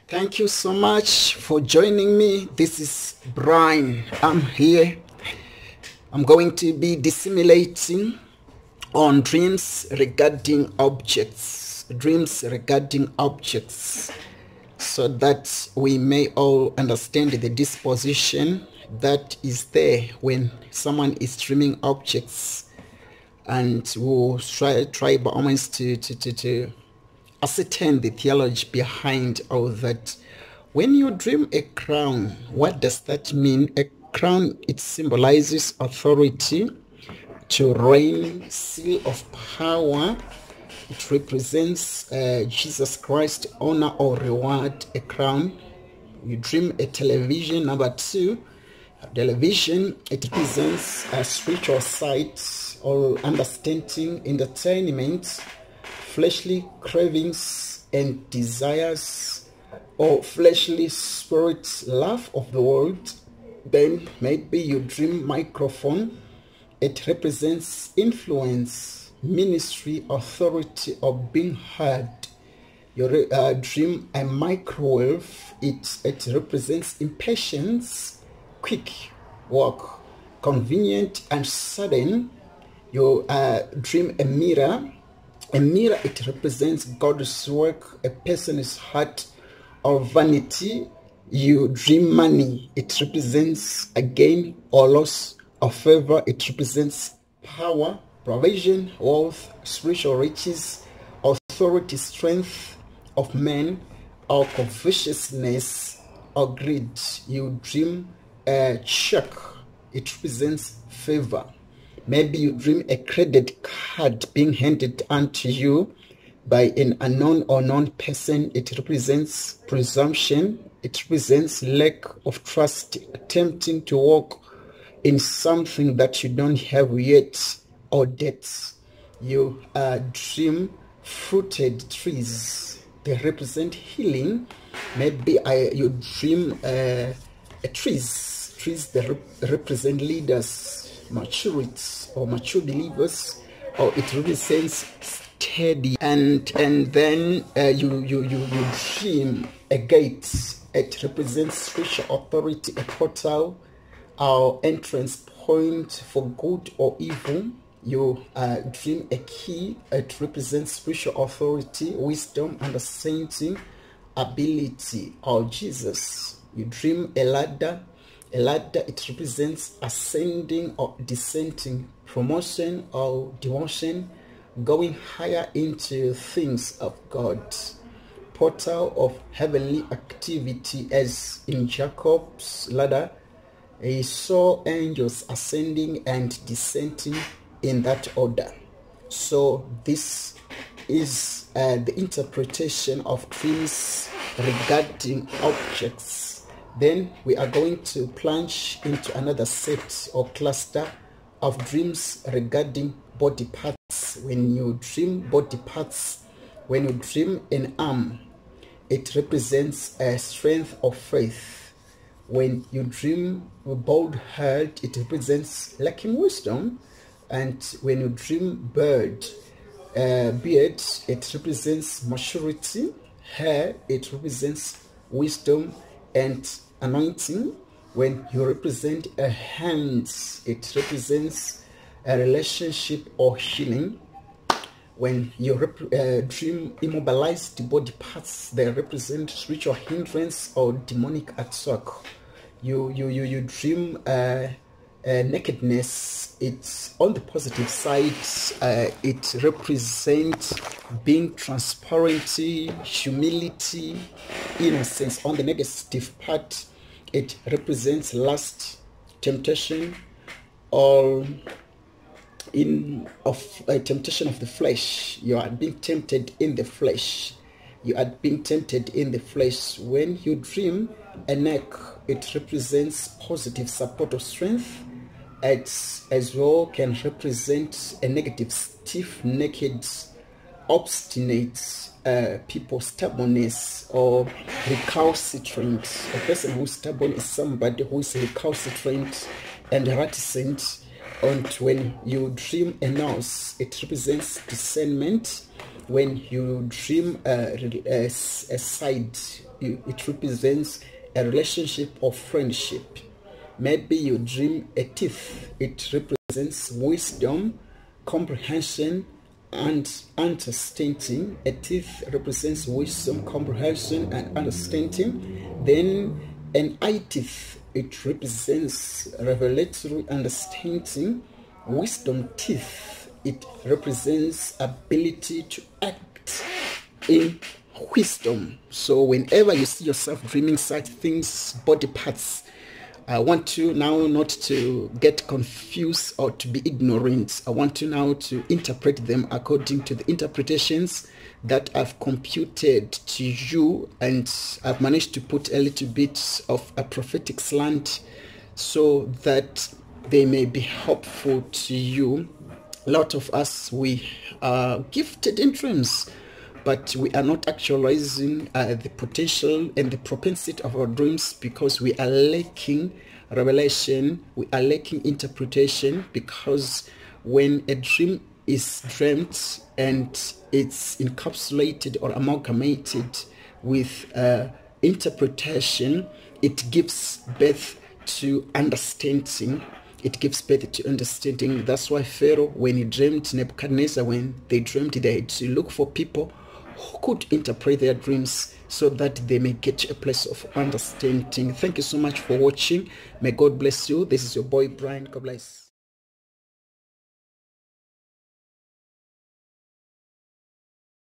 Thank you so much for joining me. This is Brian. I'm here. I'm going to be dissimulating on dreams regarding objects. Dreams regarding objects, so that we may all understand the disposition that is there when someone is dreaming objects, and we'll try by all means to ascertain the theology behind all that. When you dream a crown, what does that mean? A crown, it symbolizes authority, to reign, seal of power. It represents Jesus Christ, honor or reward. A crown. You dream a television. Number two, television, it represents a spiritual sight or understanding, entertainment, fleshly cravings and desires, or fleshly spirit, love of the world. Then maybe you dream microphone. It represents influence, ministry, authority, or being heard. You dream a microwave. It represents impatience, quick work, convenient and sudden. You dream a mirror. A mirror, it represents God's work, a person's heart or vanity. You dream money. It represents a gain or loss of favor. It represents power, provision, wealth, spiritual riches, authority, strength of men, or covetousness or greed. You dream a check. It represents favor. Maybe you dream a credit card being handed unto you by an unknown or known person. It represents presumption. It represents lack of trust, attempting to walk in something that you don't have yet, or debts. You dream fruited trees. They represent healing. Maybe you dream trees that represent leaders, maturity or mature believers, or it represents steady. And then you dream a gate. It represents spiritual authority, a portal, our entrance point for good or evil. You dream a key. It represents spiritual authority, wisdom, understanding, ability, or Jesus. You dream a ladder. A ladder, it represents ascending or descending, promotion or demotion, going higher into things of God. Portal of heavenly activity, as in Jacob's ladder, he saw angels ascending and descending in that order. So this is the interpretation of dreams regarding objects. Then we are going to plunge into another set or cluster of dreams regarding body parts. When you dream body parts, when you dream an arm, it represents a strength of faith. When you dream a bald head, it represents lacking wisdom. And when you dream beard, it represents maturity. Hair, it represents wisdom and anointing. When you represent a hand, it represents a relationship or healing. When you dream immobilized body parts, they represent spiritual hindrance or demonic attack. You dream nakedness. It's on the positive side. It represents being transparent, humility, innocence. On the negative part, it represents lust, temptation, or temptation of the flesh. You are being tempted in the flesh. You are being tempted in the flesh. When you dream a neck, it represents positive support of strength. It as well can represent a negative, stiff, naked, obstinate people, stubbornness or recalcitrant. A person who's stubborn is somebody who is recalcitrant and reticent. And when you dream a nose, it represents discernment. When you dream a side, it represents a relationship of friendship. Maybe you dream a teeth, it represents wisdom, comprehension, and understanding. A teeth represents wisdom, comprehension, and understanding. Then an eye teeth, it represents revelatory understanding. Wisdom teeth, it represents ability to act in wisdom. So whenever you see yourself dreaming such things, body parts, I want you now not to get confused or to be ignorant. I want you now to interpret them according to the interpretations that I've computed to you, and I've managed to put a little bit of a prophetic slant so that they may be helpful to you. A lot of us, we are gifted in dreams, but we are not actualizing the potential and the propensity of our dreams because we are lacking revelation, we are lacking interpretation. Because when a dream is dreamt and it's encapsulated or amalgamated with interpretation, it gives birth to understanding. It gives birth to understanding. That's why Pharaoh, when he dreamed, Nebuchadnezzar, when they dreamed, they had to look for people who could interpret their dreams so that they may get to a place of understanding. Thank you so much for watching. May God bless you. This is your boy Brian. God bless.